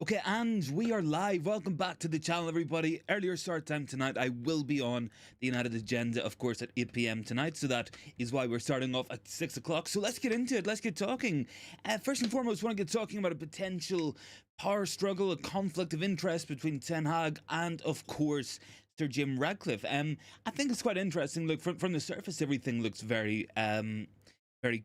Okay, and we are live. Welcome back to the channel, everybody. Earlier start time tonight. I will be on the United Agenda, of course, at 8 p.m. tonight. So that is why we're starting off at 6 o'clock. So let's get into it. Let's get talking. First and foremost, I want to get talking about a potential power struggle, a conflict of interest between Ten Hag and, of course, Sir Jim Ratcliffe. I think it's quite interesting. Look, from the surface, everything looks very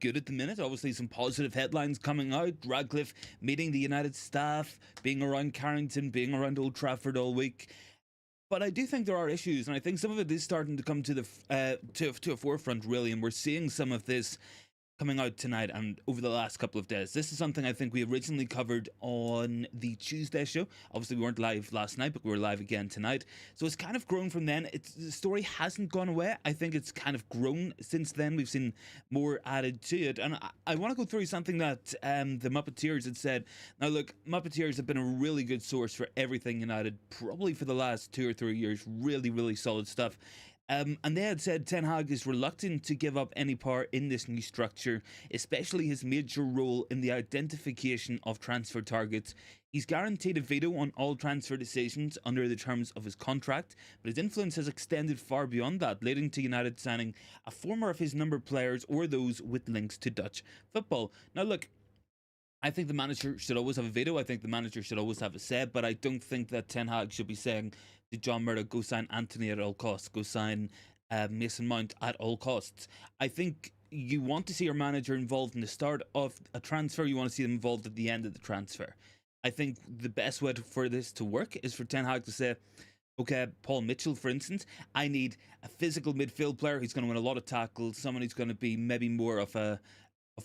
good at the minute. Obviously, some positive headlines coming out. Ratcliffe meeting the United staff, being around Carrington, being around Old Trafford all week. But I do think there are issues, and I think some of it is starting to come to the to a forefront, really. And we're seeing some of this coming out tonight and over the last couple of days. This is something I think we originally covered on the Tuesday show. Obviously, we weren't live last night, but we were live again tonight. So it's kind of grown from then. The story hasn't gone away. I think it's kind of grown since then. We've seen more added to it. And I want to go through something that the Muppeteers had said. Now, look, Muppeteers have been a really good source for everything United, probably for the last 2 or 3 years. Really, really solid stuff. And they had said Ten Hag is reluctant to give up any power in this new structure, especially his major role in the identification of transfer targets. He's guaranteed a veto on all transfer decisions under the terms of his contract, but his influence has extended far beyond that, leading to United signing a former of his number players or those with links to Dutch football. Now, look, I think the manager should always have a veto. I think the manager should always have a say, but I don't think that Ten Hag should be saying to John Murdoch, go sign Anthony at all costs, go sign Mason Mount at all costs. I think you want to see your manager involved in the start of a transfer. You want to see them involved at the end of the transfer. I think the best way for this to work is for Ten Hag to say, okay, Paul Mitchell, for instance, I need a physical midfield player who's going to win a lot of tackles, someone who's going to be maybe more of a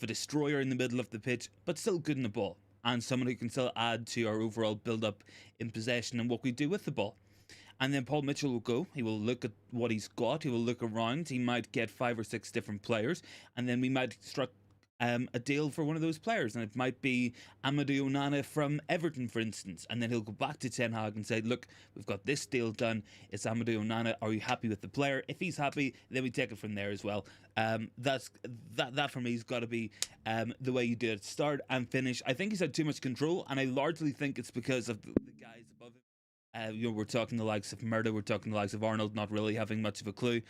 destroyer in the middle of the pitch, but still good in the ball, and someone who can still add to our overall build-up in possession and what we do with the ball. And then Paul Mitchell will go. He will look at what he's got. He will look around. He might get 5 or 6 different players, and then we might struck a deal for one of those players, and it might be Amadou Onana from Everton, for instance, and then he'll go back to Ten Hag and say, look, we've got this deal done, it's Amadou Onana, are you happy with the player? If he's happy, then we take it from there as well. That for me has got to be the way you do it, start and finish. I think he's had too much control, and I largely think it's because of the guys above him. We're talking the likes of Murdo, we're talking the likes of Arnold not really having much of a clue.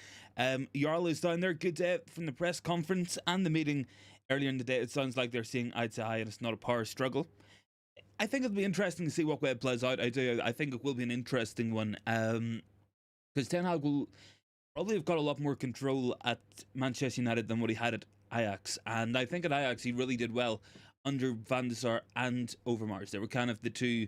Jarl is down there, good day from the press conference and the meeting earlier in the day. It sounds like they're seeing eye to eye and it's not a power struggle. I think it'll be interesting to see what way it plays out. I think it will be an interesting one, because Ten Hag will probably have got a lot more control at Manchester United than what he had at Ajax, and I think at Ajax he really did well under Van der Sar and Overmars. They were kind of the two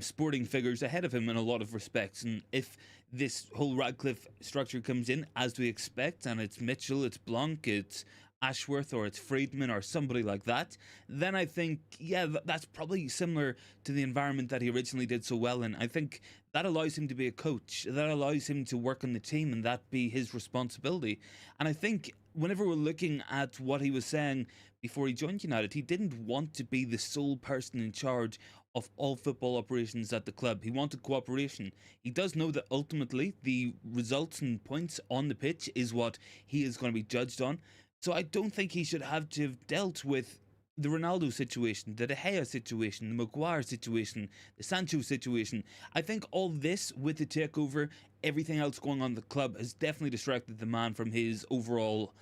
sporting figures ahead of him in a lot of respects, and if this whole Ratcliffe structure comes in as we expect, and it's Mitchell, it's Blanc, it's Ashworth, or it's Friedman, or somebody like that, then I think, yeah, that's probably similar to the environment that he originally did so well in. I think that allows him to be a coach, that allows him to work on the team, and that be his responsibility. And I think whenever we're looking at what he was saying before he joined United, he didn't want to be the sole person in charge of all football operations at the club. He wanted cooperation. He does know that ultimately the results and points on the pitch is what he is going to be judged on. So I don't think he should have to have dealt with the Ronaldo situation, the De Gea situation, the Maguire situation, the Sancho situation. I think all this with the takeover, everything else going on in the club, has definitely distracted the man from his overall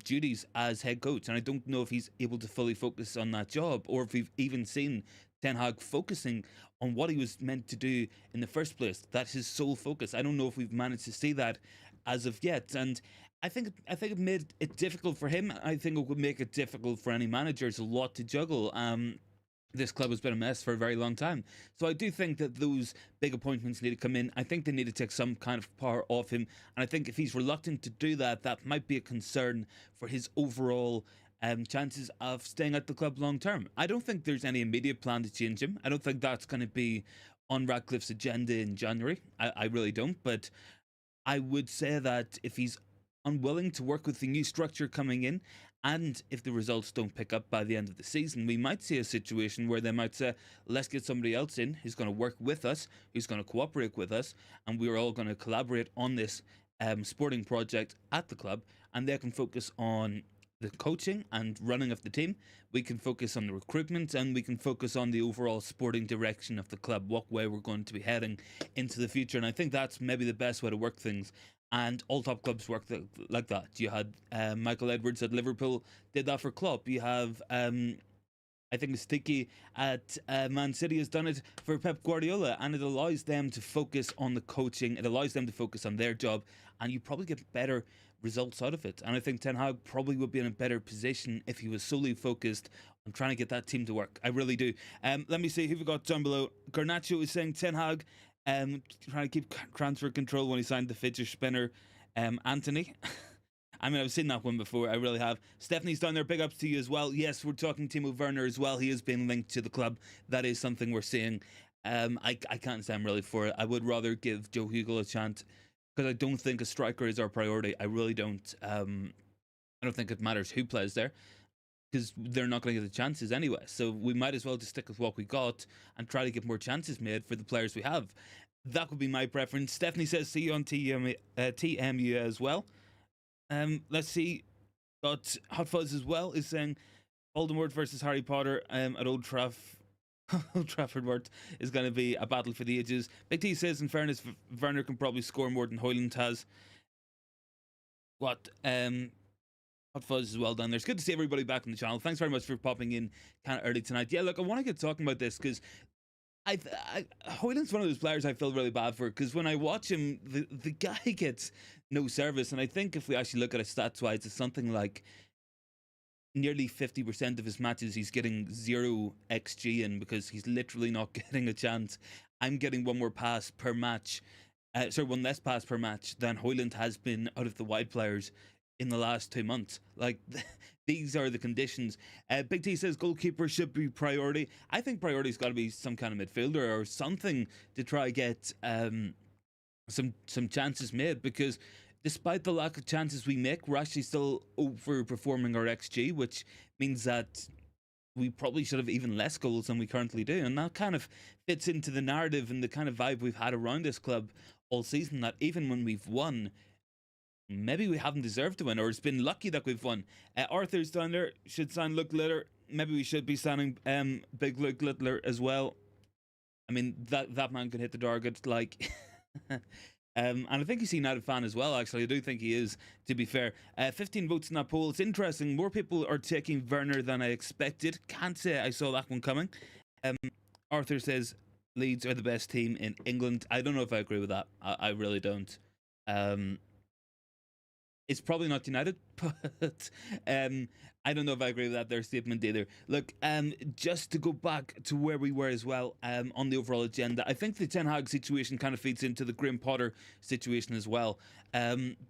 duties as head coach. And I don't know if he's able to fully focus on that job, or if we've even seen Ten Hag focusing on what he was meant to do in the first place. That's his sole focus. I don't know if we've managed to see that as of yet. And I think it made it difficult for him. I think it would make it difficult for any manager. It's a lot to juggle. This club has been a mess for a very long time. So I do think that those big appointments need to come in. I think they need to take some kind of power off him. And I think if he's reluctant to do that, that might be a concern for his overall chances of staying at the club long term. I don't think there's any immediate plan to change him. I don't think that's going to be on Ratcliffe's agenda in January. I really don't. But I would say that if he's unwilling to work with the new structure coming in, and if the results don't pick up by the end of the season, we might see a situation where they might say, let's get somebody else in who's going to work with us, who's going to cooperate with us, and we're all going to collaborate on this sporting project at the club, and they can focus on the coaching and running of the team. We can focus on the recruitment, and we can focus on the overall sporting direction of the club, what way we're going to be heading into the future. And I think that's maybe the best way to work things. And all top clubs work like that. You had Michael Edwards at Liverpool did that for Klopp. You have I think Sticky at Man City has done it for Pep Guardiola, and it allows them to focus on the coaching. It allows them to focus on their job, and you probably get better results out of it. And I think Ten Hag probably would be in a better position if he was solely focused on trying to get that team to work. I really do. Let me see who we got down below. Garnacho is saying Ten Hag trying to keep transfer control when he signed the fidget spinner. Anthony. I mean, I've seen that one before. I really have. Stephanie's down there. Big ups to you as well. Yes, we're talking Timo Werner as well. He has been linked to the club. That is something we're seeing. I can't say I'm really for it. I would rather give Joe Hugel a chance, because I don't think a striker is our priority. I really don't. I don't think it matters who plays there, because they're not going to get the chances anyway. So we might as well just stick with what we got and try to get more chances made for the players we have. That would be my preference. Stephanie says see you on TMU as well. Let's see. Got Hot Fuzz as well is saying Voldemort versus Harry Potter at Old Trafford Wort is going to be a battle for the ages. Big T says, in fairness, Werner can probably score more than Højlund has. What? Hot Fuzz as well down there. It's good to see everybody back on the channel. Thanks very much for popping in kind of early tonight. Yeah, look, I want to get talking about this because Højlund's one of those players I feel really bad for, because when I watch him, the guy gets no service. And I think if we actually look at it stats wise, it's something like nearly 50% of his matches he's getting 0 XG in, because he's literally not getting a chance. I'm getting one more pass per match, one less pass per match than Højlund has been out of the wide players in the last 2 months. Like, these are the conditions. Big T says goalkeeper should be priority. I think priority's got to be some kind of midfielder or something to try get some chances made, because despite the lack of chances we make, we're actually still overperforming our XG, which means that we probably should have even less goals than we currently do. And that kind of fits into the narrative and the kind of vibe we've had around this club all season, that even when we've won, maybe we haven't deserved to win, or it's been lucky that we've won. Arthur's down there. Should sign Luke Littler. Maybe we should be signing big Luke Littler as well. I mean, that man can hit the target, like... and I think he's a United fan as well, actually. I do think he is, to be fair. 15 votes in that poll. It's interesting. More people are taking Werner than I expected. Can't say I saw that one coming. Arthur says Leeds are the best team in England. I don't know if I agree with that. I really don't. It's probably not United, but I don't know if I agree with that, their statement either. Look, just to go back to where we were as well, on the overall agenda, I think the Ten Hag situation kind of feeds into the Graham Potter situation as well,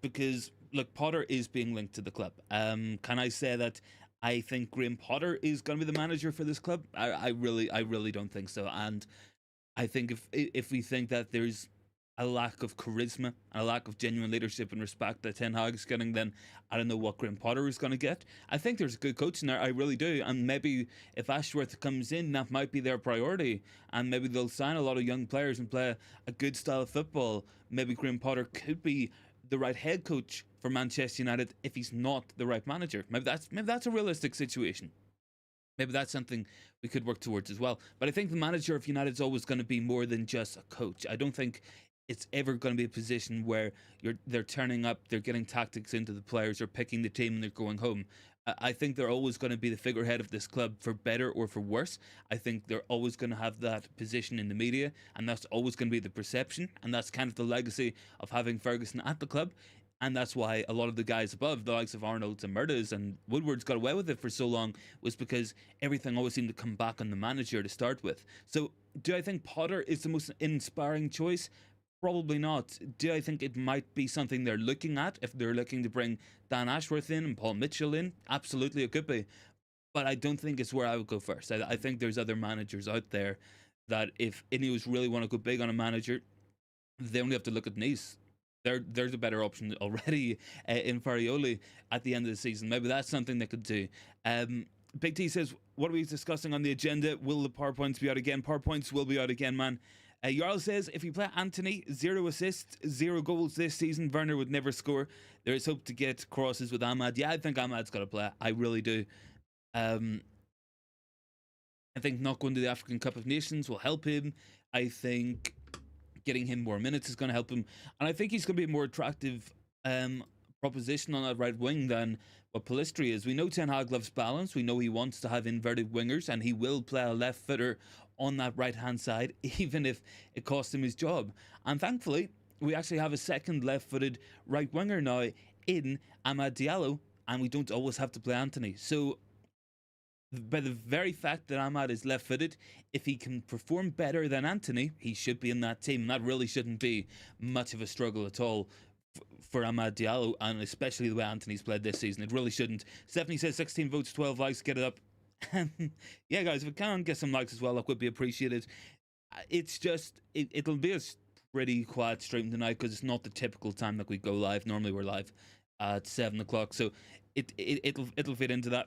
because, look, Potter is being linked to the club. Can I say that I think Graham Potter is going to be the manager for this club? I really don't think so. And I think if we think that there's a lack of charisma, a lack of genuine leadership and respect that Ten Hag is getting, then I don't know what Graham Potter is going to get. I think there's a good coach in there, I really do, and maybe if Ashworth comes in, that might be their priority, and maybe they'll sign a lot of young players and play a good style of football. Maybe Graham Potter could be the right head coach for Manchester United if he's not the right manager. Maybe that's a realistic situation. Maybe that's something we could work towards as well. But I think the manager of United is always going to be more than just a coach. I don't think it's ever going to be a position where they're turning up, they're getting tactics into the players, they're picking the team and they're going home. I think they're always going to be the figurehead of this club, for better or for worse. I think they're always going to have that position in the media, and that's always going to be the perception, and that's kind of the legacy of having Ferguson at the club. And that's why a lot of the guys above, the likes of Arnold and Murdas and Woodward's, got away with it for so long, was because everything always seemed to come back on the manager to start with. So do I think Potter is the most inspiring choice? Probably not. Do I think it might be something they're looking at if they're looking to bring Dan Ashworth in and Paul Mitchell in? Absolutely, it could be. But I don't think it's where I would go first. I think there's other managers out there that if Ineos really want to go big on a manager, they only have to look at Nice. There's a better option already in Farioli at the end of the season. Maybe that's something they could do. Big T says, what are we discussing on the agenda? Will the PowerPoints be out again? PowerPoints will be out again, man. Jarl says, if you play Anthony, 0 assists, 0 goals this season, Werner would never score. There is hope to get crosses with Ahmad. Yeah, I think Ahmad's got to play. I really do. I think not going to the African Cup of Nations will help him. I think getting him more minutes is going to help him. And I think he's going to be a more attractive proposition on that right wing than what Pellistri is. We know Ten Hag loves balance. We know he wants to have inverted wingers, and he will play a left footer on that right hand side, even if it costs him his job. And thankfully, we actually have a second left footed right winger now in Amad Diallo, and we don't always have to play Anthony. So, by the very fact that Ahmad is left footed, if he can perform better than Anthony, he should be in that team. That really shouldn't be much of a struggle at all for Amad Diallo, and especially the way Anthony's played this season. It really shouldn't. Stephanie says 16 votes, 12 likes, get it up. Yeah, guys, if we can get some likes as well, that would be appreciated. It's just, it'll be a pretty quiet stream tonight because it's not the typical time that we go live. Normally we're live at 7 o'clock, so it'll fit into that.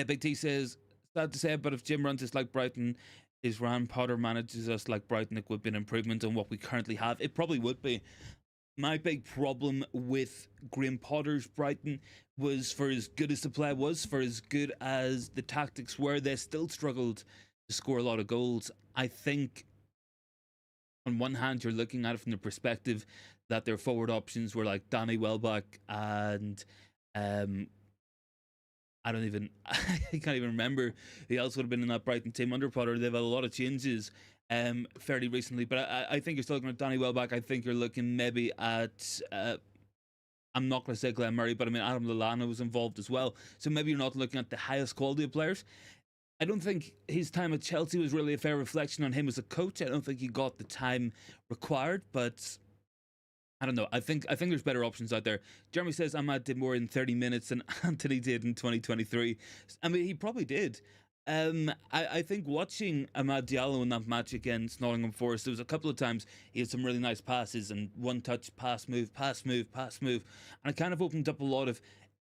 Big T says, sad to say, but if Jim runs us like Brighton, is Ran Potter manages us like Brighton, it would be an improvement on what we currently have. It probably would be. My big problem with Graham Potter's Brighton was, for as good as the play was, for as good as the tactics were, they still struggled to score a lot of goals. I think on one hand, you're looking at it from the perspective that their forward options were like Danny Welbeck and I can't even remember who else would have been in that Brighton team under Potter. They've had a lot of changes fairly recently, but I think you're still looking at Danny Welbeck. I think you're looking maybe at I'm not going to say Glenn Murray, but I mean Adam Lallana was involved as well. So maybe you're not looking at the highest quality of players. I don't think his time at Chelsea was really a fair reflection on him as a coach. I don't think he got the time required, but I don't know. I think there's better options out there. Jeremy says Ahmad did more in 30 minutes than Anthony did in 2023. I mean, he probably did. I think watching Amad Diallo in that match against Nottingham Forest, there was a couple of times he had some really nice passes and one touch, pass, move, pass, move, pass, move. And it kind of opened up a lot of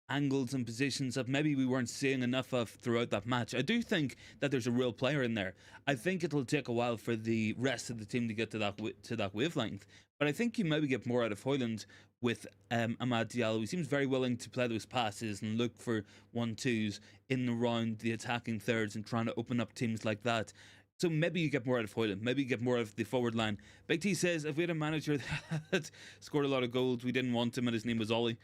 angles and positions that maybe we weren't seeing enough of throughout that match. I do think that there's a real player in there. I think it'll take a while for the rest of the team to get to that wavelength. But I think you maybe get more out of Hoyland with Amad Diallo. He seems very willing to play those passes and look for 1-2s in and around the attacking thirds and trying to open up teams like that. So maybe you get more out of Hoyland. Maybe you get more out of the forward line. Big T says, if we had a manager that scored a lot of goals, we didn't want him and his name was Ollie.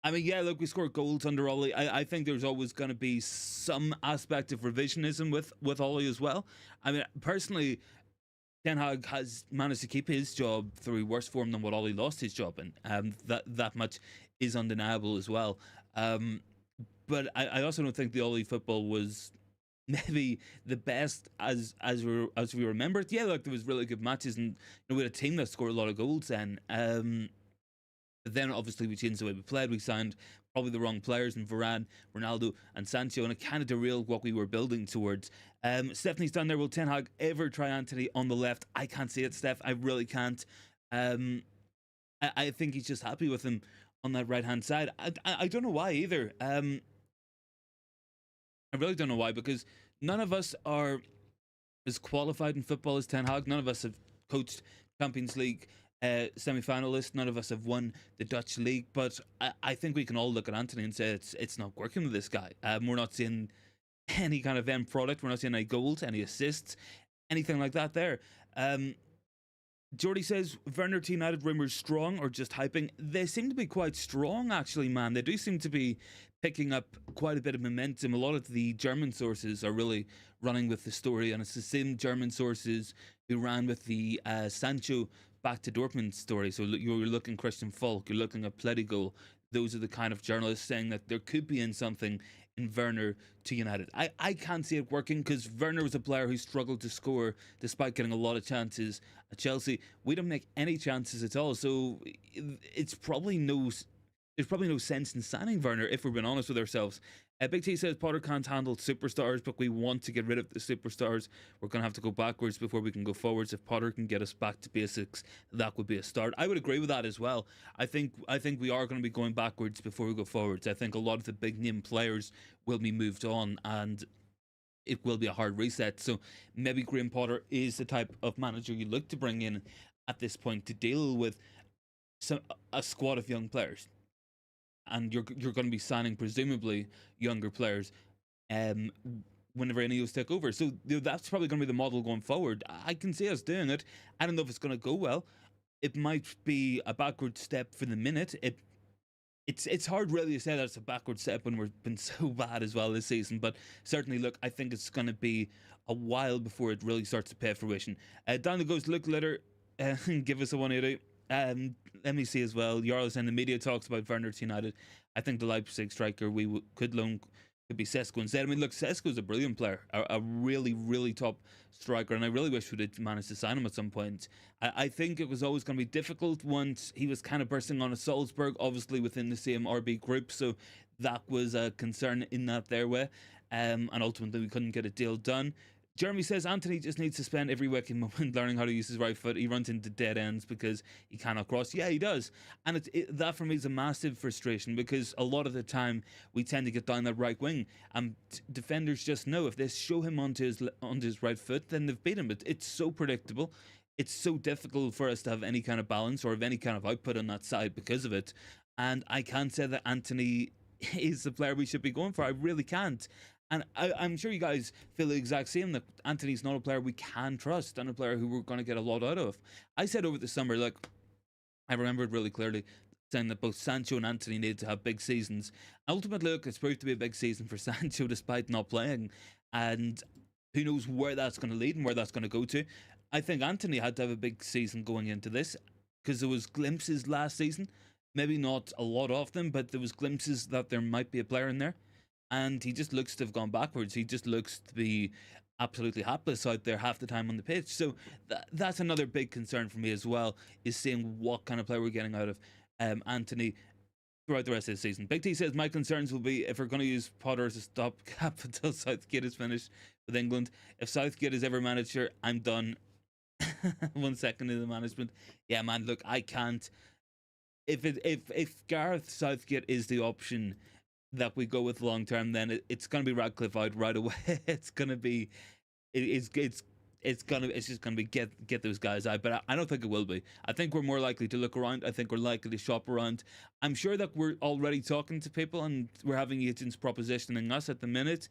I mean, yeah, look, we scored goals under Ollie. I think there's always going to be some aspect of revisionism with Ollie as well. I mean, personally, Ten Hag has managed to keep his job through worse form than what Ollie lost his job in. That much is undeniable as well. But I also don't think the Ollie football was maybe the best as we remember it. Yeah, look, there was really good matches, and we had a team that scored a lot of goals then. But then obviously we changed the way we played. We signed probably the wrong players in Varane, Ronaldo and Sancho, and it kind of derailed what we were building towards. Stephanie's down there. Will Ten Hag ever try Anthony on the left? I can't see it, Steph. I really can't. I think he's just happy with him on that right-hand side. I don't know why either. I really don't know why, because none of us are as qualified in football as Ten Hag. None of us have coached Champions League semi-finalists. None of us have won the Dutch league, but I think we can all look at Anthony and say it's not working with this guy. We're not seeing any kind of end product. We're not seeing any goals, any assists, anything like that there. Jordy says, Werner to United rumours strong or just hyping? They seem to be quite strong, actually, man. They do seem to be picking up quite a bit of momentum. A lot of the German sources are really running with the story, and it's the same German sources who ran with the Sancho back to Dortmund story. So you're looking Christian Falk, you're looking at Plettigol. Those are the kind of journalists saying that there could be in something in Werner to United. I can't see it working, because Werner was a player who struggled to score despite getting a lot of chances at Chelsea. We don't make any chances at all, so there's probably no sense in signing Werner, if we're being honest with ourselves. Big T says Potter can't handle superstars, but we want to get rid of the superstars. We're going to have to go backwards before we can go forwards. If Potter can get us back to basics, that would be a start. I would agree with that as well. I think we are going to be going backwards before we go forwards. I think a lot of the big name players will be moved on, and it will be a hard reset. So maybe Graham Potter is the type of manager you look to bring in at this point to deal with a squad of young players, and you're going to be signing presumably younger players um, whenever Ineos take over. So that's probably going to be the model going forward. I can see us doing it. I don't know if it's going to go well. It might be a backward step for the minute. It's hard really to say that it's a backward step when we've been so bad as well this season. But certainly, look, I think it's going to be a while before it really starts to pay fruition. Down the goes, look, later, give us a 180. Let me see as well. Jarl saying the media talks about Werner to United. I think the Leipzig striker we could loan could be Sesko instead. I mean, look, Sesko's a brilliant player, a really, really top striker, and I really wish we'd managed to sign him at some point. I think it was always going to be difficult once he was kind of bursting on a Salzburg, obviously within the same RB group, so that was a concern in that their way, and ultimately we couldn't get a deal done. Jeremy says Anthony just needs to spend every waking moment learning how to use his right foot. He runs into dead ends because he cannot cross. Yeah, he does. And that for me is a massive frustration, because a lot of the time we tend to get down that right wing, and defenders just know if they show him onto his right foot, then they've beat him. It's so predictable. It's so difficult for us to have any kind of balance or have any kind of output on that side because of it. And I can't say that Anthony is the player we should be going for. I really can't. And I'm sure you guys feel the exact same, that Anthony's not a player we can trust and a player who we're going to get a lot out of. I said over the summer, look, I remember it really clearly, saying that both Sancho and Anthony needed to have big seasons. Ultimately, look, it's proved to be a big season for Sancho despite not playing. And who knows where that's going to lead and where that's going to go to. I think Anthony had to have a big season going into this, because there was glimpses last season. Maybe not a lot of them, but there was glimpses that there might be a player in there. And he just looks to have gone backwards. He just looks to be absolutely hapless out there half the time on the pitch. So that's another big concern for me as well, is seeing what kind of player we're getting out of Anthony throughout the rest of the season. Big T says, my concerns will be if we're going to use Potter as a stopgap until Southgate is finished with England. If Southgate is ever manager, I'm done. 1 second in the management. Yeah, man, look, I can't. If Gareth Southgate is the option that we go with long term, then it's going to be Ratcliffe out right away. It's going to be, it's just going to be get those guys out. But I don't think it will be. I think we're more likely to look around. I think we're likely to shop around. I'm sure that we're already talking to people and we're having agents propositioning us at the minute.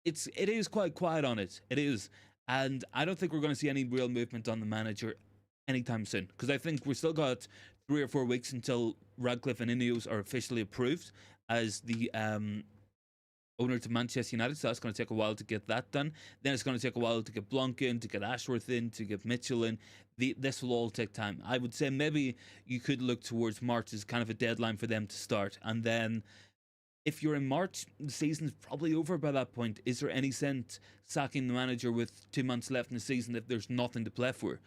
It is quite quiet on it. It is, and I don't think we're going to see any real movement on the manager anytime soon, because I think we've still got 3 or 4 weeks until Ratcliffe and Ineos are officially approved as the owner to Manchester United, so that's going to take a while to get that done. Then it's going to take a while to get Blanc in, to get Ashworth in, to get Mitchell in. This will all take time. I would say maybe you could look towards March as kind of a deadline for them to start. And then if you're in March, the season's probably over by that point. Is there any sense sacking the manager with 2 months left in the season if there's nothing to play for?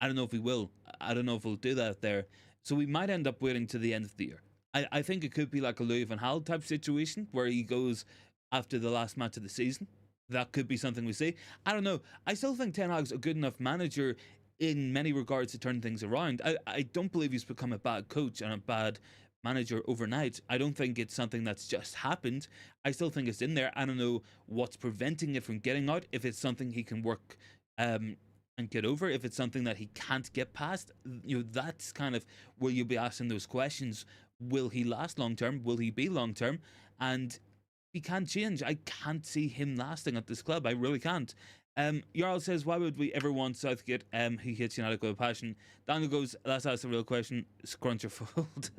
I don't know if we will. I don't know if we'll do that there. So we might end up waiting to the end of the year. I think it could be like a Louis van Gaal type situation where he goes after the last match of the season. That could be something we see. I don't know. I still think Ten Hag's a good enough manager in many regards to turn things around. I don't believe he's become a bad coach and a bad manager overnight. I don't think it's something that's just happened. I still think it's in there. I don't know what's preventing it from getting out. If it's something he can work and get over, if it's something that he can't get past, that's kind of where you'll be asking those questions. Will he last long term? Will he be long term? And he can't change. I can't see him lasting at this club. I really can't. Jarl says, why would we ever want Southgate? He hits United with a passion. Daniel goes, let's ask the real question. Scrunch or fold?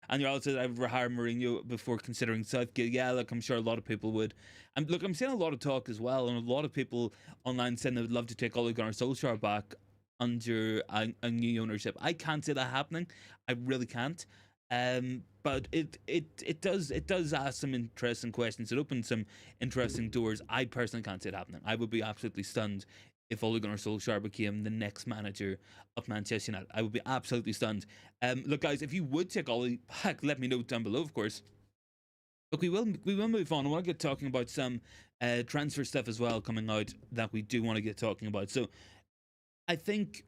And Jarl says, I would hire Mourinho before considering Southgate. Yeah, look, I'm sure a lot of people would. And look, I'm seeing a lot of talk as well, and a lot of people online saying they would love to take Ole Gunnar Solskjaer back under a new ownership. I can't see that happening. I really can't. But it does ask some interesting questions. It opens some interesting doors. I personally can't see it happening. I would be absolutely stunned if Ole Gunnar Solskjaer became the next manager of Manchester United. I would be absolutely stunned. Look, guys, if you would take Ole back, let me know down below, of course. Look, we will move on. I want to get talking about some transfer stuff as well coming out that we do want to get talking about. So I think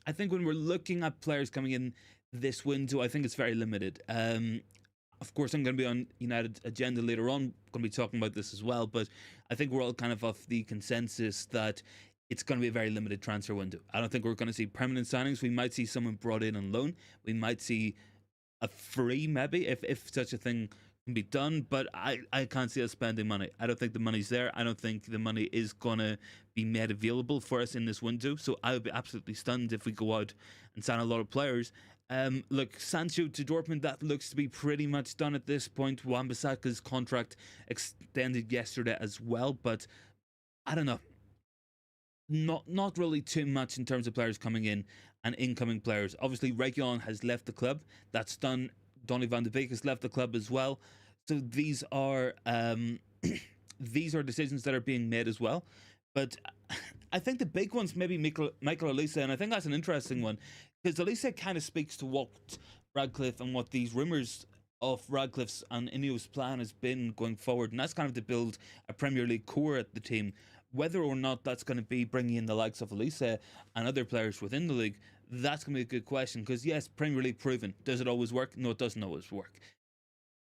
when we're looking at players coming in this window, I think it's very limited. Of course, I'm going to be on United agenda later on. Going to be talking about this as well, but I think we're all kind of the consensus that it's going to be a very limited transfer window. I don't think we're going to see permanent signings. We might see someone brought in on loan. We might see a free, maybe, if such a thing can be done. But I can't see us spending money. I don't think the money's there. I don't think the money is going to be made available for us in this window. So I would be absolutely stunned if we go out and sign a lot of players. Look, Sancho to Dortmund, that looks to be pretty much done at this point. Wan-Bissaka's contract extended yesterday as well, but I don't know. Not really too much in terms of players coming in and incoming players. Obviously, Reguilon has left the club. That's done. Donny van de Beek has left the club as well. So these are these are decisions that are being made as well. But I think the big one's maybe Michael Olise, and I think that's an interesting one because Olise kind of speaks to what Radcliffe and what these rumours of Radcliffe's and Ineos' plan has been going forward, and that's kind of to build a Premier League core at the team. Whether or not that's going to be bringing in the likes of Olise and other players within the league, that's going to be a good question because, yes, Premier League proven. Does it always work? No, it doesn't always work.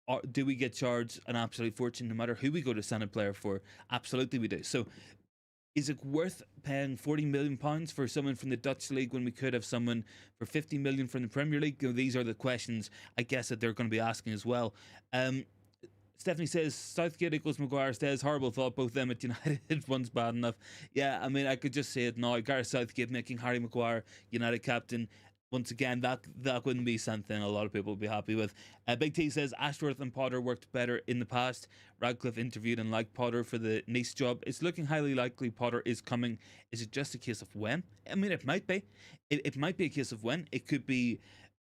Or do we get charged an absolute fortune no matter who we go to sign a player for? Absolutely we do. So is it worth paying £40 million for someone from the Dutch league when we could have someone for 50 million from the Premier League? You know, these are the questions I guess that they're going to be asking as well. Stephanie says Southgate equals Maguire stays. Horrible thought. Both them at United. One's bad enough. Yeah, I mean, I could just say it now. Gareth Southgate making Harry Maguire United captain. Once again, that wouldn't be something a lot of people would be happy with. Big T says Ashworth and Potter worked better in the past. Radcliffe interviewed and liked Potter for the Nice job. It's looking highly likely Potter is coming. Is it just a case of when? I mean, it might be. It might be a case of when. It could be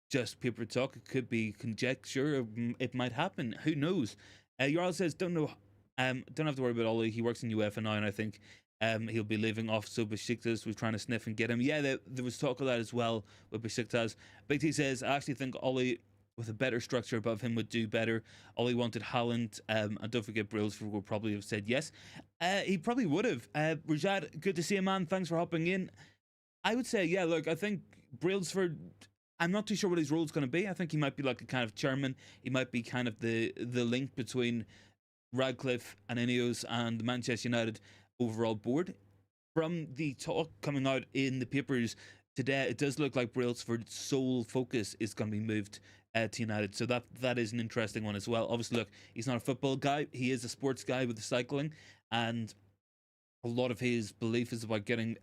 just paper talk. It could be conjecture. It might happen. Who knows? Jarl says, don't know. Don't have to worry about Ollie. He works in UEFA now, and I think he'll be leaving off. So Besiktas was trying to sniff and get him. Yeah, there was talk of that as well with Besiktas. Big T says, I actually think Ollie with a better structure above him would do better. Ollie wanted Haaland, and don't forget Brailsford would probably have said yes. He probably would have. Rajad, good to see you, man. Thanks for hopping in. I would say, yeah, look, I think Brailsford, I'm not too sure what his role is going to be. I think he might be like a kind of chairman. He might be kind of the link between Radcliffe and Ineos and the Manchester United overall board. From the talk coming out in the papers today, it does look like Brailsford's sole focus is going to be moved to United. So that is an interesting one as well. Obviously, look, he's not a football guy. He is a sports guy with the cycling, and a lot of his belief is about getting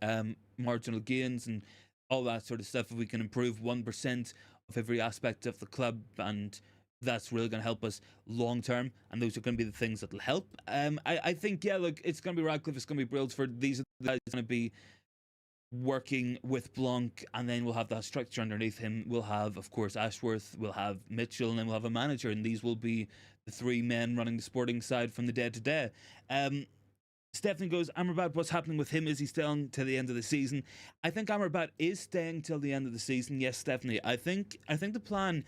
marginal gains and all that sort of stuff. If we can improve 1% of every aspect of the club, and that's really going to help us long term, and those are going to be the things that will help. I think, yeah, look, it's going to be Radcliffe, it's going to be Brailsford. These are the guys going to be working with Blanc, and then we'll have that structure underneath him. We'll have, of course, Ashworth, we'll have Mitchell, and then we'll have a manager, and these will be the three men running the sporting side from the day to day. Stefan goes, Amrabat, what's happening with him? Is he staying till the end of the season? I think Amrabat is staying till the end of the season. Yes, Stephanie. I think the plan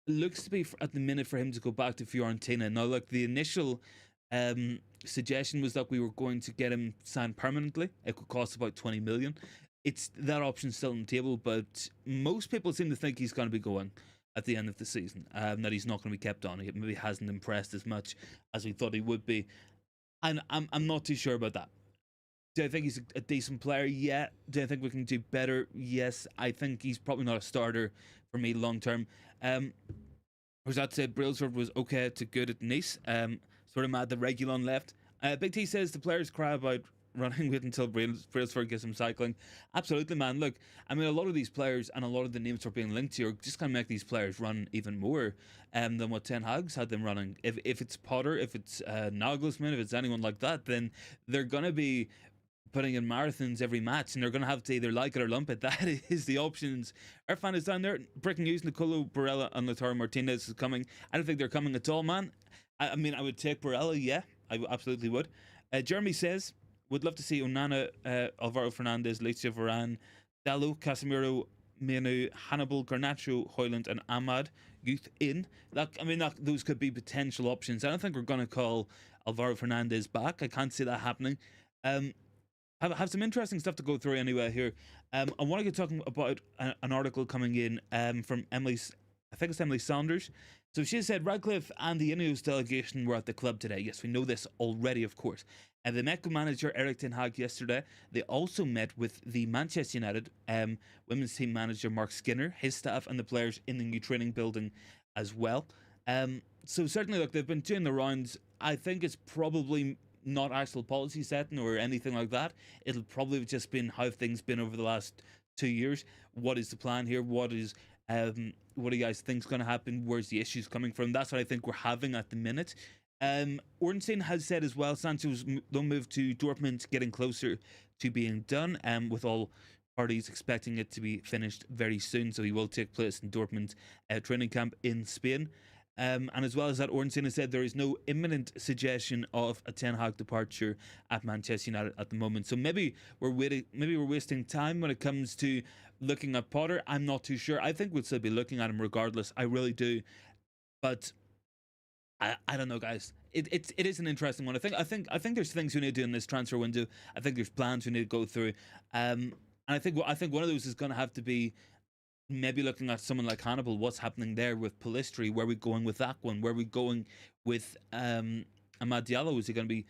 looks to be at the minute for him to go back to Fiorentina. Now, look, the initial suggestion was that we were going to get him signed permanently. It could cost about 20 million. It's that option's still on the table, but most people seem to think he's going to be going at the end of the season. That he's not going to be kept on. He maybe hasn't impressed as much as we thought he would be. And I'm not too sure about that. Do I think he's a decent player? Yeah. Do I think we can do better? Yes. I think he's probably not a starter for me long term. Rosat said Brailsford was okay to good at Nice. Sort of mad that Reguilon left. Big T says the players cry about running with until Brailsford gets him cycling. Absolutely, man. Look, I mean, a lot of these players and a lot of the names are being linked to are just going to make these players run even more than what Ten Hag's had them running. If it's Potter, if it's Nagelsmann, if it's anyone like that, then they're going to be putting in marathons every match, and they're going to have to either like it or lump it. That is the options. Irfan is down there. Breaking news, Nicolo Barella and Lautaro Martinez is coming. I don't think they're coming at all, man. I mean, I would take Barella, yeah. I absolutely would. Jeremy says, would love to see Onana, Alvaro Fernandez, Lazio Varane, Dallo, Casemiro, Menu, Hannibal, Garnacho, Hoyland, and Ahmad Youth in. Those could be potential options. I don't think we're going to call Alvaro Fernandez back. I can't see that happening. Have some interesting stuff to go through anyway here. I want to get talking about an article coming in from Emily, I think it's Emily Saunders. So she said Ratcliffe and the Ineos delegation were at the club today. Yes, we know this already, of course. And they met manager Erik Ten Hag yesterday. They also met with the Manchester United women's team manager Mark Skinner, his staff, and the players in the new training building as well. So certainly, look, they've been doing the rounds. I think it's probably not actual policy setting or anything like that. It'll probably have just been how things been over the last 2 years. What is the plan here? What do you guys think is going to happen? Where's the issues coming from? That's what I think we're having at the minute. Ornstein has said as well, Sancho's move to Dortmund getting closer to being done, with all parties expecting it to be finished very soon. So he will take place in Dortmund training camp in Spain. And as well as that, Ornstein has said there is no imminent suggestion of a Ten Hag departure at Manchester United at the moment. So maybe we're wasting time when it comes to looking at Potter. I'm not too sure. I think we'll still be looking at him regardless. I really do. But I don't know, guys. It is an interesting one. I think there's things we need to do in this transfer window. I think there's plans we need to go through. And I think one of those is going to have to be maybe looking at someone like Hannibal. What's happening there with Pellistri? Where are we going with that one? Where are we going with Amad Diallo? Is he going to be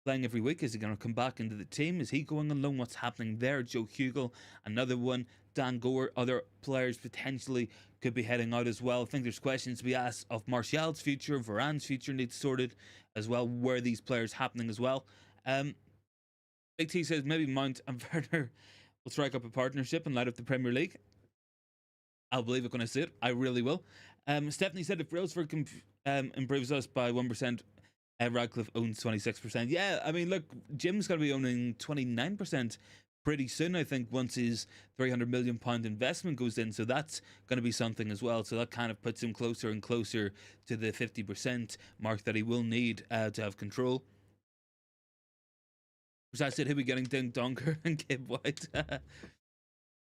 playing every week? Is he going to come back into the team? Is he going on loan? What's happening there? Joe Hugel, another one. Dan Gore, other players potentially could be heading out as well. I think there's questions to be asked of Martial's future, Varane's future needs sorted as well. Where are these players happening as well? Big T says maybe Mount and Werner will strike up a partnership in light of the Premier League. I'll believe it when I see it. I really will. Stephanie said if Brailsford improves us by 1%, Ratcliffe owns 26%. Yeah, I mean, look, Jim's going to be owning 29% pretty soon, I think, once his £300 million investment goes in. So that's going to be something as well. So that kind of puts him closer and closer to the 50% mark that he will need to have control. So I said he'll be getting Ding Donker and Gabe White.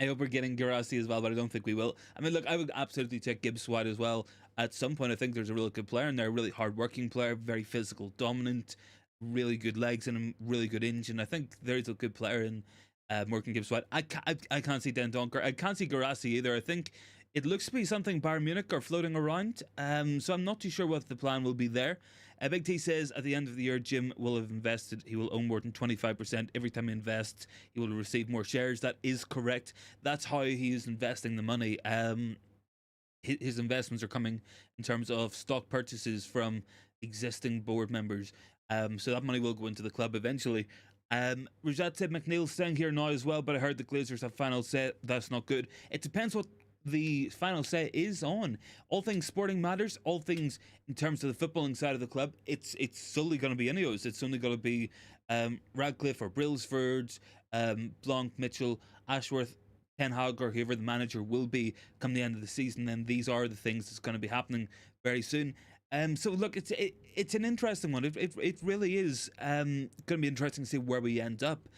I hope we're getting Garassi as well, but I don't think we will. I mean, look, I would absolutely take Gibbs White as well. At some point, I think there's a really good player in there, a really hard-working player, very physical, dominant, really good legs and a really good engine. I think there's a good player in Morgan Gibbs White. I can't see Den Donker. I can't see Garassi either. I think it looks to be something Bayern Munich are floating around. So I'm not too sure what the plan will be there. Big T says at the end of the year, Jim will have invested. He will own more than 25%. Every time he invests, he will receive more shares. That is correct. That's how he is investing the money. His investments are coming in terms of stock purchases from existing board members. So that money will go into the club eventually. Rajat said McNeil's staying here now as well, but I heard the Glazers have final say. That's not good. It depends what the final say is on. All things sporting matters. All things in terms of the footballing side of the club, it's solely going to be Ineos. It's only going to be Radcliffe or Brailsford, Blanc, Mitchell, Ashworth, Ten Hag, or whoever the manager will be come the end of the season. Then these are the things that's going to be happening very soon. So look, it's an interesting one. It really is going to be interesting to see where we end up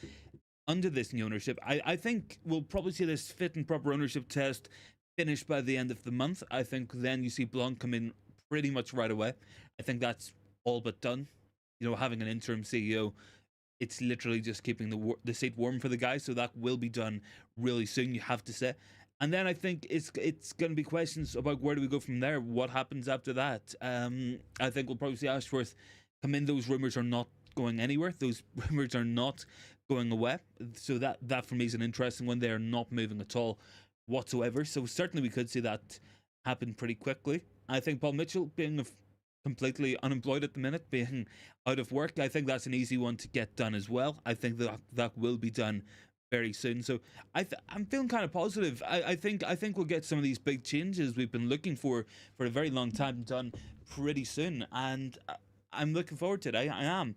under this new ownership. I think we'll probably see this fit and proper ownership test finished by the end of the month. I think then you see Blanc come in pretty much right away. I think that's all but done. You know, having an interim CEO, it's literally just keeping the seat warm for the guy. So that will be done really soon, you have to say. And then I think it's going to be questions about where do we go from there? What happens after that? I think we'll probably see Ashworth come in. Those rumours are not going anywhere. Those rumours are not going away. So that for me is an interesting one. They are not moving at all whatsoever. So certainly we could see that happen pretty quickly. I think Paul Mitchell being completely unemployed at the minute, being out of work, I think that's an easy one to get done as well. I think that will be done very soon. So I'm feeling kind of positive. I think we'll get some of these big changes we've been looking for a very long time done pretty soon, and I'm looking forward to it. I am.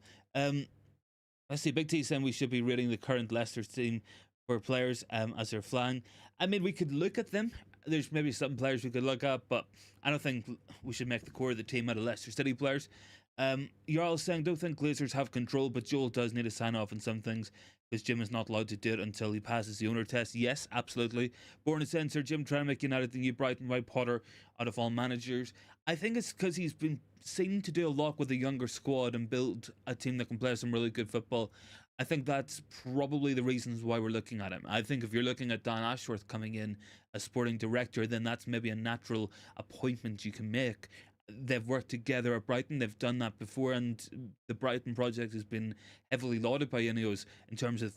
Let's see. Big T saying we should be rating the current Leicester team for players as they're flying. I mean, we could look at them. There's maybe some players we could look at, but I don't think we should make the core of the team out of Leicester City players. You're all saying, don't think Glazers have control, but Joel does need to sign off on some things because Jim is not allowed to do it until he passes the owner test. Yes, absolutely. Born a censor, Jim trying to make United the new Brighton, why Potter out of all managers. I think it's because he's been seen to do a lot with a younger squad and build a team that can play some really good football. I think that's probably the reasons why we're looking at him. I think if you're looking at Dan Ashworth coming in as sporting director, then that's maybe a natural appointment you can make. They've worked together at Brighton. They've done that before, and the Brighton project has been heavily lauded by Ineos in terms of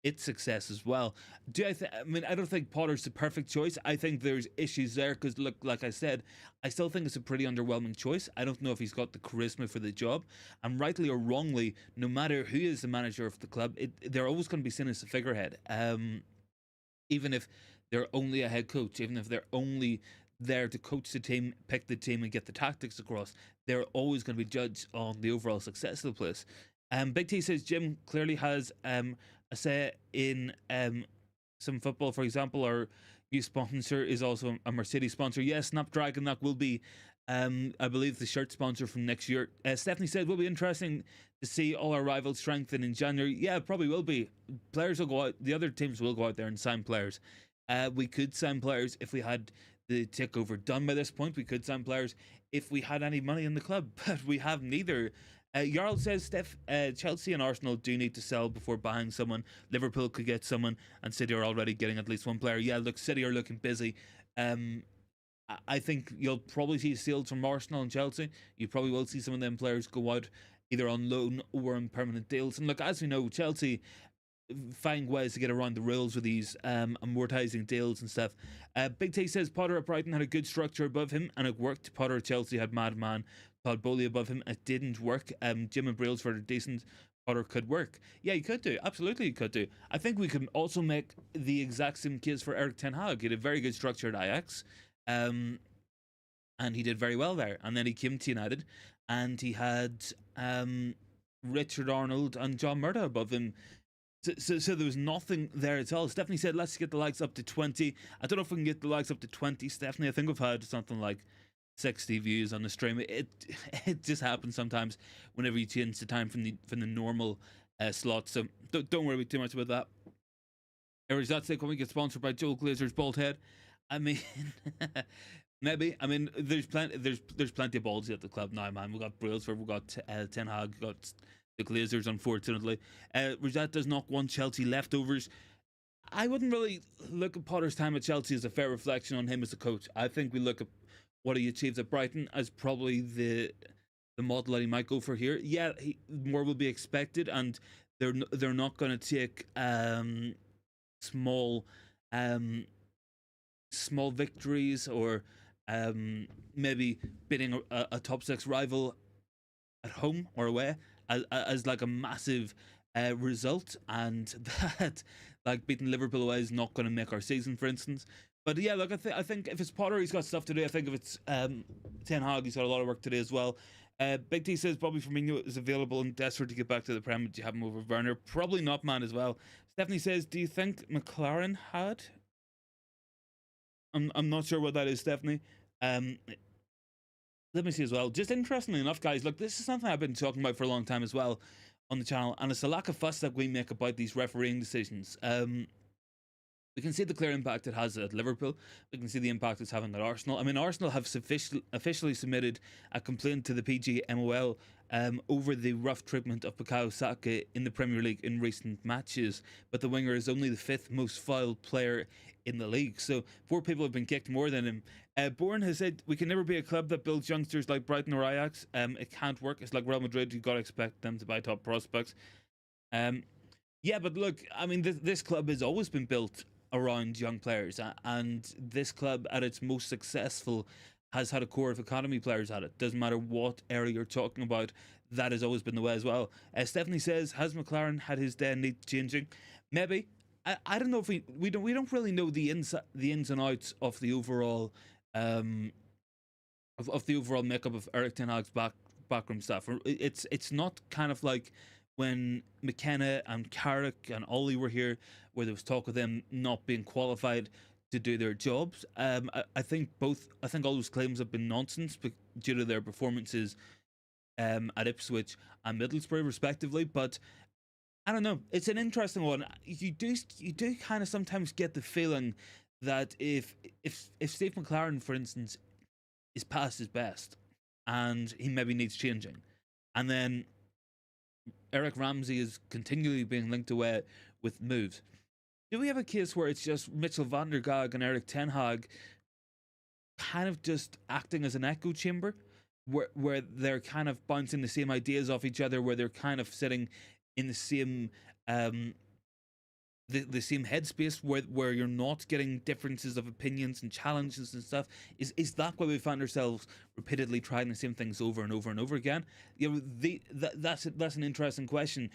its success as well. I mean, I don't think Potter's the perfect choice. I think there's issues there because, look, like I said, I still think it's a pretty underwhelming choice. I don't know if he's got the charisma for the job, and rightly or wrongly, no matter who is the manager of the club, they're always going to be seen as a figurehead. Even if they're only a head coach, even if they're only there to coach the team, pick the team, and get the tactics across, they're always going to be judged on the overall success of the place. Big T says Jim clearly has a say in some football. For example, our new sponsor is also a Mercedes sponsor. Yes, Snapdragon, that will be, I believe, the shirt sponsor from next year. Stephanie said, will be interesting to see all our rivals strengthen in January. Yeah, it probably will be. Players will go out, the other teams will go out there and sign players. We could sign players if we had the takeover done by this point. We could sign players if we had any money in the club, but we have neither. Jarl says, Chelsea and Arsenal do need to sell before buying someone. Liverpool could get someone, and City are already getting at least one player. Yeah, look, City are looking busy. I think you'll probably see sales from Arsenal and Chelsea. You probably will see some of them players go out either on loan or on permanent deals. And look, as we know, Chelsea find ways to get around the rules with these amortizing deals and stuff. Big T says Potter at Brighton had a good structure above him and it worked. Potter at Chelsea had madman Todd Bowley above him. It didn't work. Jim and Brailsford are decent. Potter could work. Yeah, he could do. Absolutely, he could do. I think we can also make the exact same case for Erik Ten Hag. He had a very good structure at Ajax, and he did very well there. And then he came to United, and he had Richard Arnold and John Murda above him. So there was nothing there at all. Stephanie said, let's get the likes up to 20. I don't know if we can get the likes up to 20, Stephanie. I think we've had something like 60 views on the stream. It just happens sometimes whenever you change the time from the normal slot. So don't worry too much about that. Erik, that's it. When we get sponsored by Joel Glazer's Bald Head, I mean, maybe. I mean, there's plenty of balls at the club now, man. We got Brailsford, we got Ten Hag, we got the Glazers, unfortunately. Rosette does not want Chelsea leftovers. I wouldn't really look at Potter's time at Chelsea as a fair reflection on him as a coach. I think we look at what he achieved at Brighton as probably the model that he might go for here. Yeah, more will be expected, and they're not going to take small victories or maybe beating a top six rival at home or away as like a massive result, and that like beating Liverpool away is not going to make our season, for instance. But yeah, look, I think if it's Potter, he's got stuff to do. I think if it's Ten Hag, he's got a lot of work to do as well. Big T says Bobby Firmino is available and desperate to get back to the Prem. Do you have him over Werner? Probably not, man, as well. Stephanie says, do you think McLaren had? I'm not sure what that is, Stephanie. Let me see as well. Just interestingly enough, guys, look, this is something I've been talking about for a long time as well on the channel, and it's a lack of fuss that we make about these refereeing decisions. We can see the clear impact it has at Liverpool. We can see the impact it's having at Arsenal. I mean, Arsenal have officially submitted a complaint to the PGMOL over the rough treatment of Bukayo Saka in the Premier League in recent matches. But the winger is only the 5th most fouled player in the league. So 4 people have been kicked more than him. Bourne has said, we can never be a club that builds youngsters like Brighton or Ajax. It can't work. It's like Real Madrid. You've got to expect them to buy top prospects. Yeah, but look, I mean, this club has always been built around young players, and this club at its most successful has had a core of academy players at it. Doesn't matter what area you're talking about, that has always been the way as well. Stephanie says, has McLaren had his day and need changing? Maybe. I don't know if we don't really know the ins and outs of the overall of the overall makeup of Erik Ten Hag's backroom staff. It's not kind of like when McKenna and Carrick and Ollie were here, where there was talk of them not being qualified to do their jobs. I think all those claims have been nonsense due to their performances at Ipswich and Middlesbrough respectively. But I don't know. It's an interesting one. You do kind of sometimes get the feeling that if Steve McLaren, for instance, is past his best and he maybe needs changing, and then Eric Ramsey is continually being linked away with moves. Do we have a case where it's just Mitchell van der Gaag and Erik Ten Hag kind of just acting as an echo chamber, where they're kind of bouncing the same ideas off each other, where they're kind of sitting in the same the same headspace, where you're not getting differences of opinions and challenges and stuff? Is that why we find ourselves repeatedly trying the same things over and over and over again? You know, that's an interesting question.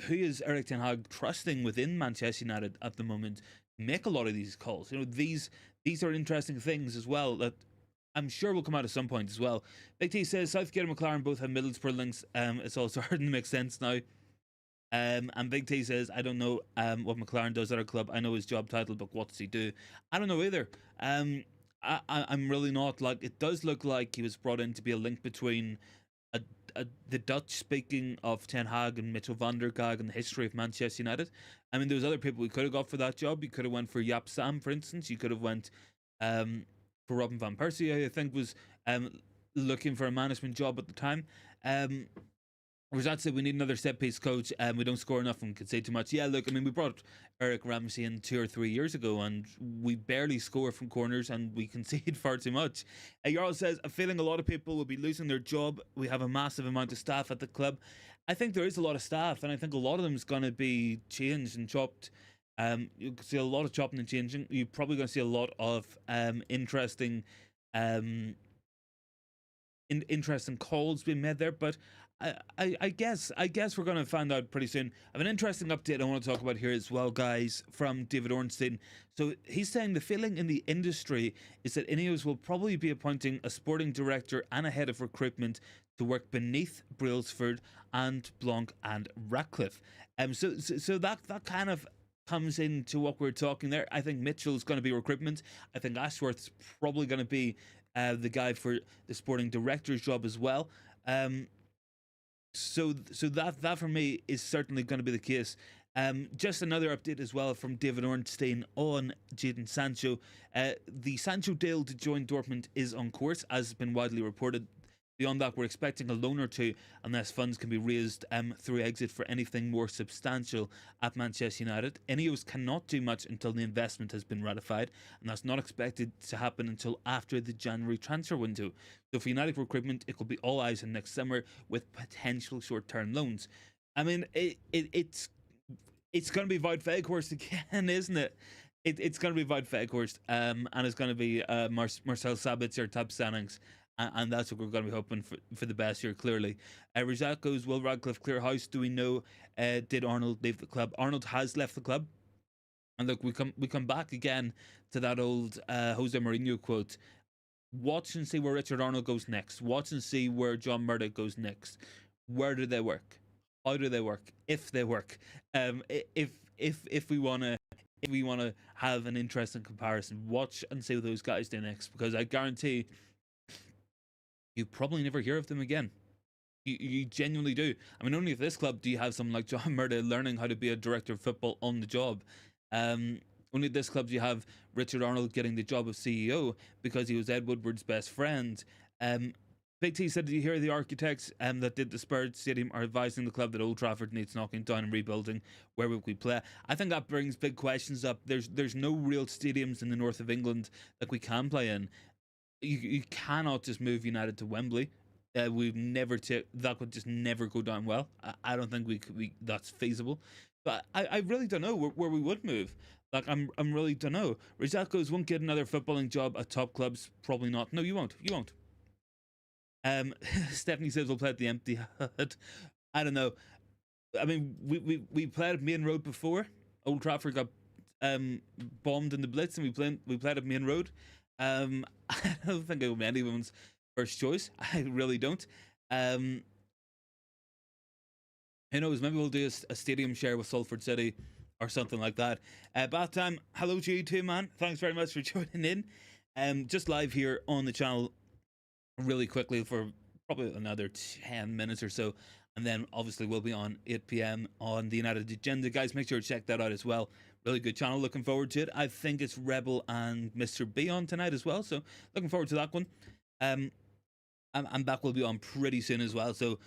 Who is Erik Ten Hag trusting within Manchester United at the moment to make a lot of these calls? You know, these are interesting things as well that I'm sure will come out at some point as well. Big T says Southgate and McLaren both have Middlesbrough links. It's all starting to make sense now. And Big T says, I don't know what McLaren does at our club. I know his job title, but what does he do? I don't know either. I'm really not. Like, it does look like he was brought in to be a link between the Dutch speaking of Ten Hag and Mitchell van der Gaag and the history of Manchester United. I mean, there was other people we could have got for that job. You could have went for Jaap Stam, for instance. You could have went for Robin van Persie, I think was looking for a management job at the time. Rajat said we need another set piece coach, and we don't score enough and can say too much. Yeah, look, I mean, we brought Eric Ramsey in 2 or 3 years ago, and we barely score from corners, and we concede far too much. Jarl says, I'm feeling a lot of people will be losing their job. We have a massive amount of staff at the club. I think there is a lot of staff, and I think a lot of them is going to be changed and chopped. You can see a lot of chopping and changing. You're probably going to see a lot of interesting calls being made there, but I guess we're going to find out pretty soon. I have an interesting update I want to talk about here as well, guys, from David Ornstein. So he's saying the feeling in the industry is that Ineos will probably be appointing a sporting director and a head of recruitment to work beneath Brailsford and Blanc and Ratcliffe. So that kind of comes into what we're talking there. I think Mitchell's going to be recruitment. I think Ashworth's probably going to be the guy for the sporting director's job as well. So that for me is certainly going to be the case. Just another update as well from David Ornstein on Jadon Sancho. The Sancho deal to join Dortmund is on course, as has been widely reported. Beyond that, we're expecting a loan or two unless funds can be raised through exit for anything more substantial at Manchester United. Ineos cannot do much until the investment has been ratified, and that's not expected to happen until after the January transfer window. So for United recruitment, it could be all eyes on next summer with potential short-term loans. I mean, it's going to be Wout Weghorst again, isn't it? It's going to be Wout Weghorst, and it's going to be Marcel Sabitzer type signings. And that's what we're going to be hoping for the best here, clearly. Rajat goes, will Radcliffe clear house? Do we know, did Arnold leave the club? Arnold has left the club. And look, we come back again to that old Jose Mourinho quote. Watch and see where Richard Arnold goes next. Watch and see where John Murdoch goes next. Where do they work? How do they work? If they work. If we wanna have an interesting comparison, watch and see what those guys do next, because I guarantee you probably never hear of them again. You genuinely do. I mean, only at this club do you have someone like John Murdoch learning how to be a director of football on the job. Only at this club do you have Richard Arnold getting the job of CEO because he was Ed Woodward's best friend. Big T said, did you hear the architects that did the Spurs Stadium are advising the club that Old Trafford needs knocking down and rebuilding? Where would we play? I think that brings big questions up. There's no real stadiums in the north of England that we can play in. You cannot just move United to Wembley. We've never that would just never go down well. I don't think that's feasible. But I really don't know where we would move. Like, I'm really don't know. Rizal goes, won't get another footballing job at top clubs. Probably not. No, you won't. You won't. Stephanie says we'll play at the Empty Hut. I don't know. I mean, we played at Main Road before. Old Trafford got bombed in the Blitz, and we played at Main Road. I don't think it will be anyone's first choice. I really don't. Who knows? Maybe we'll do a stadium share with Salford City or something like that. Bath time. Hello to you too, man. Thanks very much for joining in. Just live here on the channel really quickly for probably another 10 minutes or so. And then obviously we'll be on 8 p.m. on the United Agenda. Guys, make sure to check that out as well. Really good channel. Looking forward to it. I think it's Rebel and Mr. B on tonight as well. So looking forward to that one. And back will be on pretty soon as well. So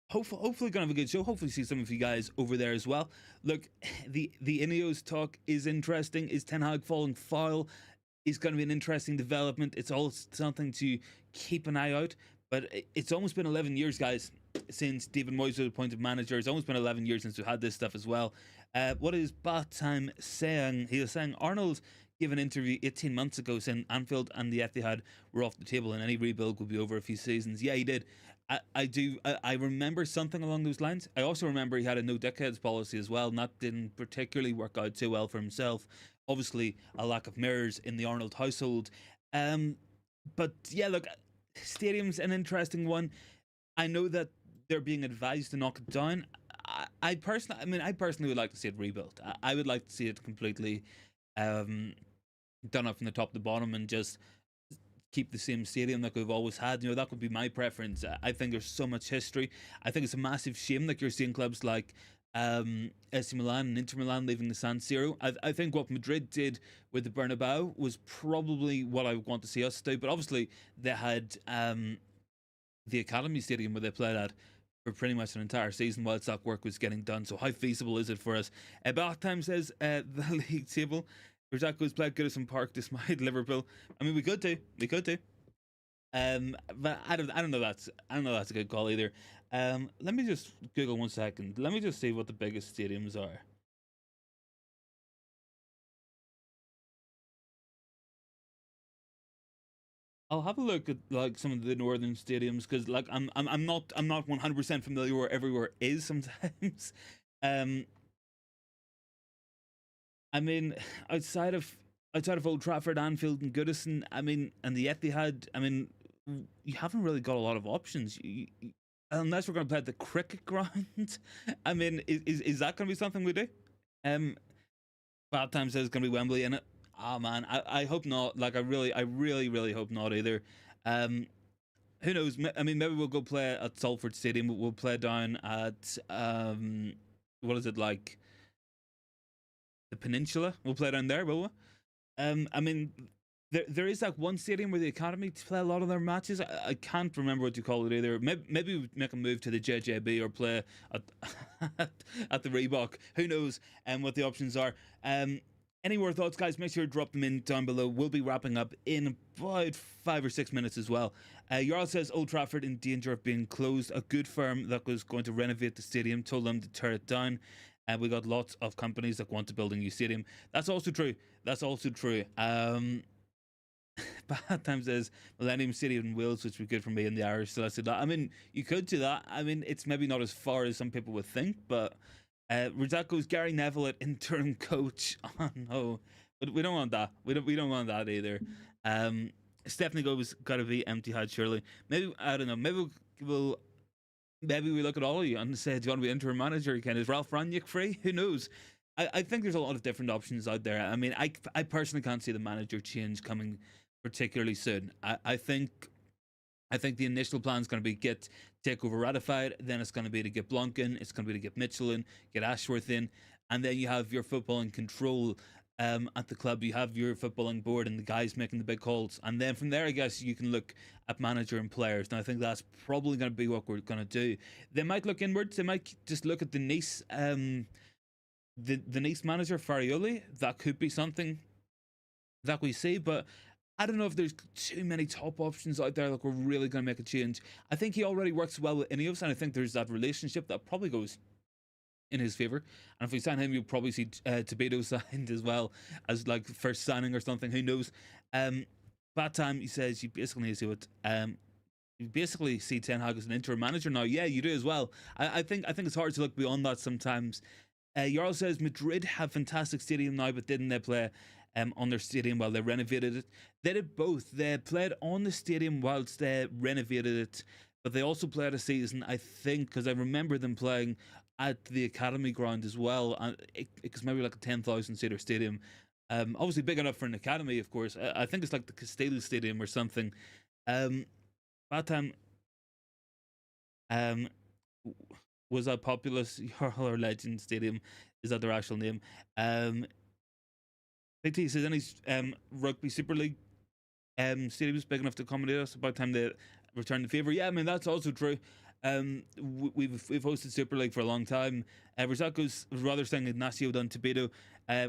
hopefully gonna have a good show. Hopefully see some of you guys over there as well. Look, the Ineos talk is interesting. Is Ten Hag falling foul? Is going to be an interesting development. It's all something to keep an eye out. But it's almost been 11 years, guys, since David Moyes was appointed manager. It's almost been 11 years since we had this stuff as well. What is Batam saying? He was saying Arnold gave an interview 18 months ago saying Anfield and the Etihad were off the table and any rebuild would be over a few seasons. Yeah, he did. I remember something along those lines. I also remember he had a no dickheads policy as well, and that didn't particularly work out too well for himself. Obviously, a lack of mirrors in the Arnold household. But yeah, look, stadium's an interesting one. I know that they're being advised to knock it down. I personally would like to see it rebuilt. I would like to see it completely done up from the top to the bottom and just keep the same stadium like we've always had. You know, that would be my preference. I think there's so much history. I think it's a massive shame that you're seeing clubs like AC Milan and Inter Milan leaving the San Siro. I think what Madrid did with the Bernabeu was probably what I want to see us do, but obviously they had the Academy Stadium where they played at for pretty much an entire season whilst that work was getting done. So how feasible is it for us? Bath Time says the league table. Ratcliffe's played Goodison Park despite Liverpool. I mean, we could do. But I don't know that's a good call either. Let me just Google 1 second. Let me just see what the biggest stadiums are. I'll have a look at like some of the northern stadiums because like I'm not 100% familiar where everywhere is sometimes. I mean, outside of Old Trafford, Anfield, and Goodison, I mean, and the Etihad, I mean, you haven't really got a lot of options. Unless we're going to play at the cricket ground. I mean, is that going to be something we do? Bad Time says it's going to be Wembley in it. Oh man, I hope not. Like I really hope not either. Who knows? I mean, maybe we'll go play at Salford Stadium. We'll play down at what is it like? The Peninsula. We'll play down there, will we? I mean, there is like one stadium where the Academy play a lot of their matches. I can't remember what you call it either. Maybe we make a move to the JJB or play at at the Reebok. Who knows? What the options are. Any more thoughts, guys? Make sure to drop them in down below. We'll be wrapping up in about 5 or 6 minutes as well. Jarl says Old Trafford in danger of being closed. A good firm that was going to renovate the stadium told them to tear it down. And we got lots of companies that want to build a new stadium. That's also true. Bad Time says Millennium Stadium in Wales, which would be good for me and the Irish. So I said that. I mean, you could do that. I mean, it's maybe not as far as some people would think, but Rizzako's Gary Neville at interim coach. Oh no, but we don't want that. We don't want that either. Stephanie goes got to be empty hat surely. Maybe I don't know. Maybe we look at all of you and say, do you want to be interim manager again? Is Ralph Rangnick free? Who knows? I think there's a lot of different options out there. I mean, I personally can't see the manager change coming particularly soon. I think the initial plan is going to be get takeover ratified. Then it's going to be to get Blanc in. It's going to be to get Mitchell in, get Ashworth in, and then you have your footballing control at the club. You have your footballing board and the guys making the big calls, and then from there, I guess you can look at manager and players. And I think that's probably going to be what we're going to do. They might look inwards. They might just look at the Nice, the Nice manager Farioli. That could be something that we see, but I don't know if there's too many top options out there like we're really going to make a change. I think he already works well with Ineos, and I think there's that relationship that probably goes in his favour. And if we sign him, you'll probably see Tobato signed as well as like first signing or something. Who knows? Bad Time, he says you basically need to see what you basically see Ten Hag as an interim manager now. Yeah, you do as well. I think it's hard to look beyond that sometimes. Jarl says Madrid have fantastic stadium now, but didn't they play on their stadium while they renovated it? They did both. They played on the stadium whilst they renovated it, but they also played a season, I think, because I remember them playing at the Academy ground as well. And it's maybe like a 10,000 seater stadium. Obviously big enough for an academy, of course. I think it's like the Castile Stadium or something. Bad Time Um, was that Populous or Legend Stadium? Is that their actual name? Big T says any rugby Super League stadiums big enough to accommodate us. About time they return the favour. Yeah, I mean that's also true. We've hosted Super League for a long time. Rizak goes rather saying Ignacio done Tobato.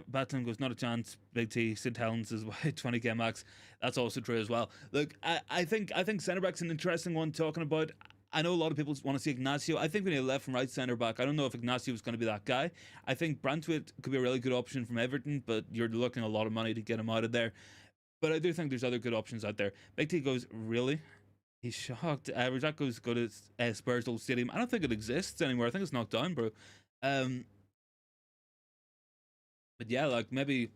Baton goes not a chance. Big T St Helens is 20k max. That's also true as well. Look, I think centre back's an interesting one talking about. I know a lot of people want to see Ignacio. I think we need a left and right centre back. I don't know if Ignacio is going to be that guy. I think Brantwaite could be a really good option from Everton, but you're looking at a lot of money to get him out of there. But I do think there's other good options out there. Big T goes, really? He's shocked. Rajak goes go to Spurs Old Stadium. I don't think it exists anymore. I think it's knocked down, bro. But yeah, like maybe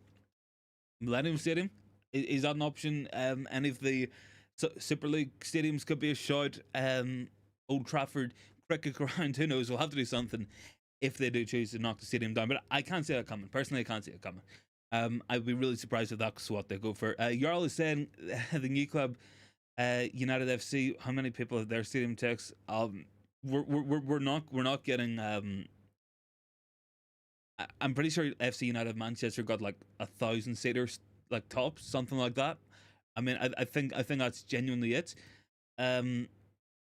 Millennium Stadium. Is that an option? Any of the Super League stadiums could be a shout. Old Trafford, Cricket Ground, who knows? We'll have to do something if they do choose to knock the stadium down. But I can't see that coming. Personally, I can't see it coming. I'd be really surprised if that's what they go for. Jarl is saying the new club, United FC. How many people have their stadium takes? We're not getting. I'm pretty sure FC United Manchester got like 1,000 seaters, like tops, something like that. I mean, I think that's genuinely it.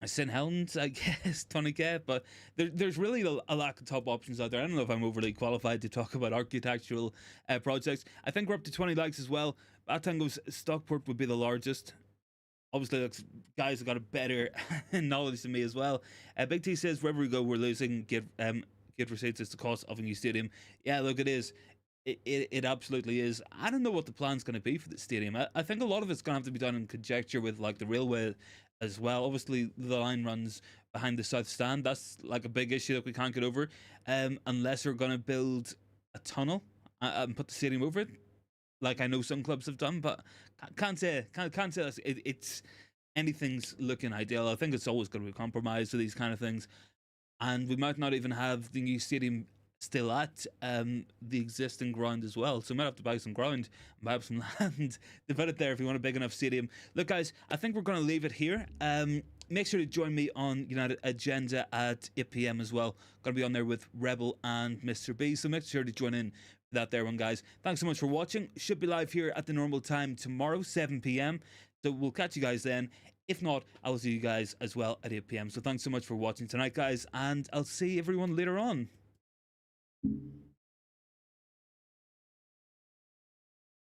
St Helens, I guess, 20k, but there's really a lack of top options out there. I don't know if I'm overly qualified to talk about architectural projects. I think we're up to 20 likes as well. Batango's Stockport would be the largest. Obviously, like, guys have got a better knowledge than me as well. Big T says, wherever we go, we're losing. Get receipts. It's the cost of a new stadium. Yeah, look, it is. It absolutely is. I don't know what the plan's going to be for the stadium. I think a lot of it's going to have to be done in conjecture with like the railway as well. Obviously, the line runs behind the south stand. That's like a big issue that we can't get over, unless we're going to build a tunnel and put the stadium over it, like I know some clubs have done. But can't say it's anything's looking ideal. I think it's always going to be a compromise for these kind of things, and we might not even have the new stadium still at the existing ground as well. So we might have to buy some ground, buy up some land to put it there if you want a big enough stadium. Look, guys, I think we're going to leave it here. Make sure to join me on United Agenda at 8 p.m. as well. Going to be on there with Rebel and Mr. B. So make sure to join in for that there one, guys. Thanks so much for watching. Should be live here at the normal time tomorrow, 7 p.m. So we'll catch you guys then. If not, I will see you guys as well at 8 p.m. So thanks so much for watching tonight, guys. And I'll see everyone later on.